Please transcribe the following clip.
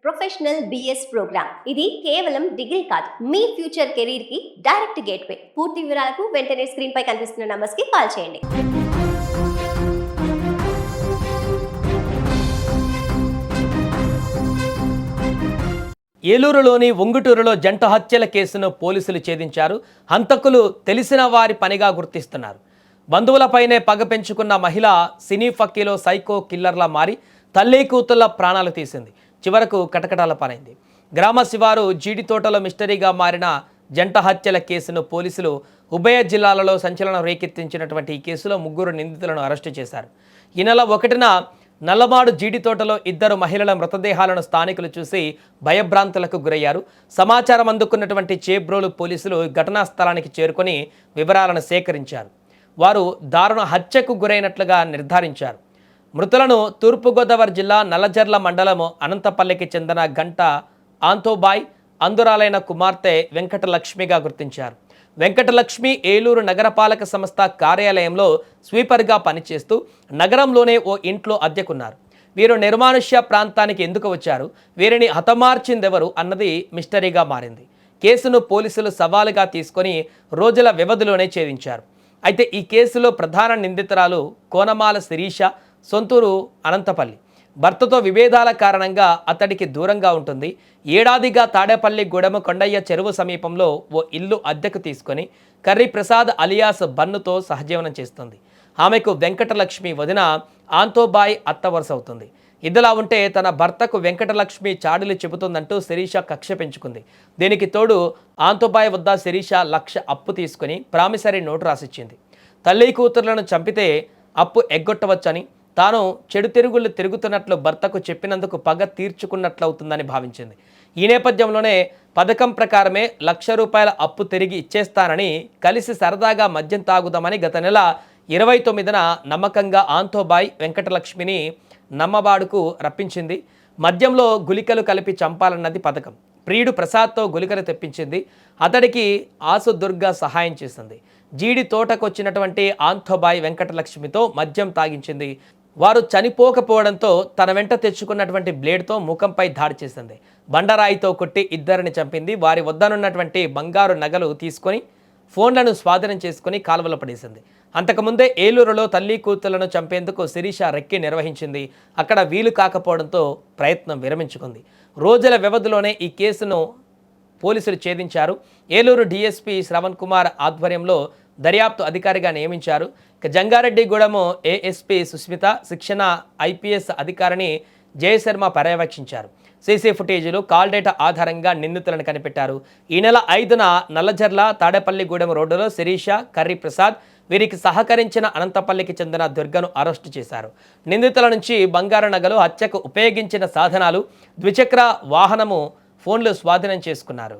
Professional BS programme. ఇది కేవలం degree కాదు, మీ ఫ్యూచర్ కెరీర్ కి డైరెక్ట్ గేట్వే. పూర్తి వివరాలకు వెంటనే స్క్రీన్ పై కనిపిస్తున్న నంబర్స్ కి కాల్ చేయండి. ఏలూరులోని ఉంగుటూరులో జంట హత్యల కేసును పోలీసులు ఛేదించారు. హంతకులు తెలిసిన వారి పనిగా గుర్తిస్తున్నారు. బంధువులపైనే పగ పెంచుకున్న మహిళ సినీ ఫక్కీలో సైకో కిల్లర్లా మారి తల్లి కూతుళ్ల ప్రాణాలు తీసింది. చివరకు కటకటాల పనైంది. గ్రామ శివారు జీడి తోటలో మిస్టరీగా మారిన జంట హత్యల కేసును పోలీసులు ఉభయ జిల్లాలలో సంచలనం రేకెత్తించినటువంటి ఈ కేసులో 3 నిందితులను అరెస్టు చేశారు. ఈ నెల 1న నల్లమాడు జీడి తోటలో 2 మహిళల మృతదేహాలను స్థానికులు చూసి భయభ్రాంతులకు గురయ్యారు. సమాచారం అందుకున్నటువంటి చేబ్రోలు పోలీసులు ఘటనా స్థలానికి చేరుకొని వివరాలను సేకరించారు. వారు దారుణ హత్యకు గురైనట్లుగా నిర్ధారించారు. మృతులను తూర్పుగోదావరి జిల్లా నల్లజర్ల మండలం అనంతపల్లికి చెందిన గంట ఆంతోబాయ్ అందురాలైన కుమార్తె వెంకటలక్ష్మిగా గుర్తించారు. వెంకటలక్ష్మి ఏలూరు నగరపాలక సంస్థ కార్యాలయంలో స్వీపర్గా పనిచేస్తూ నగరంలోనే ఓ ఇంట్లో అద్దెకున్నారు. వీరు నిర్మానుష్య ప్రాంతానికి ఎందుకు వచ్చారు, వీరిని హతమార్చిందెవరు అన్నది మిస్టరీగా మారింది. కేసును పోలీసులు సవాలుగా తీసుకొని రోజుల వ్యవధిలోనే ఛేదించారు. అయితే ఈ కేసులో ప్రధాన నిందితురాలు కోనమాల శిరీష, సొంతూరు అనంతపల్లి. భర్తతో విభేదాల కారణంగా అతడికి దూరంగా ఉంటుంది. ఏడాదిగా తాడేపల్లి గూడెం కొండయ్య చెరువు సమీపంలో ఓ ఇల్లు అద్దెకు తీసుకొని కర్రీ ప్రసాద్ అలియాస్ బన్నుతో సహజీవనం చేస్తుంది. ఆమెకు వెంకటలక్ష్మి వదిన ఆంతోబాయ్ అత్త వరుస అవుతుంది. ఇదిలా ఉంటే తన భర్తకు వెంకటలక్ష్మి చాడులు చెబుతుందంటూ శిరీష కక్ష పెంచుకుంది. దీనికి తోడు ఆంతోబాయ్ వద్ద శిరీష 1,00,000 అప్పు తీసుకుని ప్రామిసరీ నోటు రాసిచ్చింది. తల్లి కూతుర్లను చంపితే అప్పు ఎగ్గొట్టవచ్చని, తాను చెడు తిరుగుళ్ళు తిరుగుతున్నట్లు భర్తకు చెప్పినందుకు పగ తీర్చుకున్నట్లవుతుందని భావించింది. ఈ నేపథ్యంలోనే పథకం ప్రకారమే ₹1,00,000 అప్పు తిరిగి ఇచ్చేస్తానని కలిసి సరదాగా మద్యం తాగుదామని గత నెల 29న నమ్మకంగా ఆంతోబాయ్ వెంకటలక్ష్మిని నమ్మబాడుకు రప్పించింది. మద్యంలో గుళికలు కలిపి చంపాలన్నది పథకం. ప్రియుడు ప్రసాద్తో గుళికలు తెప్పించింది. అతడికి ఆసు దుర్గ సహాయం చేసింది. జీడి తోటకొచ్చినటువంటి ఆంతోబాయ్ వెంకటలక్ష్మితో మద్యం తాగించింది. వారు చనిపోకపోవడంతో తన వెంట తెచ్చుకున్నటువంటి బ్లేడ్తో ముఖంపై దాడి చేసింది. బండరాయితో కొట్టి 2 చంపింది. వారి వద్దనున్నటువంటి బంగారు నగలు తీసుకొని ఫోన్లను స్వాధీనం చేసుకుని కాలువలో పడేసింది. అంతకుముందే ఏలూరులో తల్లి కూతుళ్లను చంపేందుకు శిరీష రెక్కి నిర్వహించింది. అక్కడ వీలు కాకపోవడంతో ప్రయత్నం విరమించుకుంది. రోజుల వ్యవధిలోనే ఈ కేసును పోలీసులు ఛేదించారు. ఏలూరు డీఎస్పీ శ్రవణ్ కుమార్ ఆధ్వర్యంలో దర్యాప్తు అధికారిగా నియమించారు. జంగారెడ్డిగూడెం ఏఎస్పీ సుస్మిత, శిక్షణ ఐపీఎస్ అధికారిని జయశర్మ పర్యవేక్షించారు. సీసీ ఫుటేజీలు, కాల్ డేటా ఆధారంగా నిందితులను కనిపెట్టారు. ఈ నెల 5న నల్లజర్ల తాడేపల్లిగూడెం రోడ్డులో శిరీష, కర్రీ ప్రసాద్, వీరికి సహకరించిన అనంతపల్లికి చెందిన దుర్గను అరెస్టు చేశారు. నిందితుల నుంచి బంగారు నగలు, హత్యకు ఉపయోగించిన సాధనాలు, ద్విచక్ర వాహనము, ఫోన్లు స్వాధీనం చేసుకున్నారు.